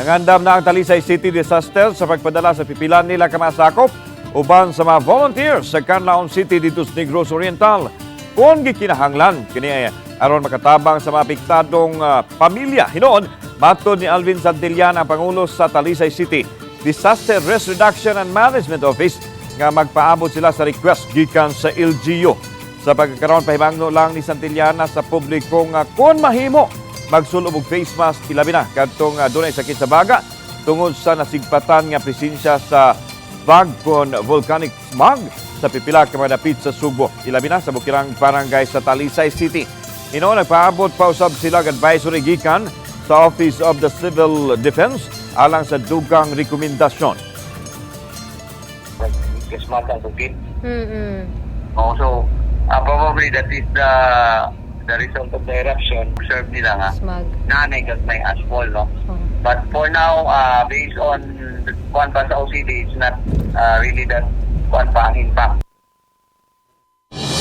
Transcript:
Nangandam na ang Talisay City Disaster sa pagpadala sa pipila nila ka mga sakop uban sa mga volunteers sa Canlaon City dito sa Negros Oriental. Kung gikinahanglan, kini aron makatabang sa mga apektadong pamilya. Hinoon, matod ni Alvin Santillana, ang Pangulo sa Talisay City Disaster Risk Reduction and Management Office, nga magpaabot sila sa request gikan sa LGU. Sa pagkakaron, pahimangno lang ni Santillana sa publiko nga kung mahimo pagsul-ob og face mask, ilabi na kadtong adunay sakit sa baga tungod sa nasigpatan nga presensya sa bagong volcanic smog sa pipila ka mga dapit sa Subo. Ilabi na sa bukirang barangay sa Talisay City. Hinoon, nagpaabot pa usab sila advisory gikan sa Office of the Civil Defense alang sa dugang rekomendasyon. Smart ang bukid. Also, probably that is the result of the eruption. Observe nila nga. Smog. Nanay kat may asphalt, no? But for now, based on the kuan pa sa OCD, it's not really that kuan pa ang impact.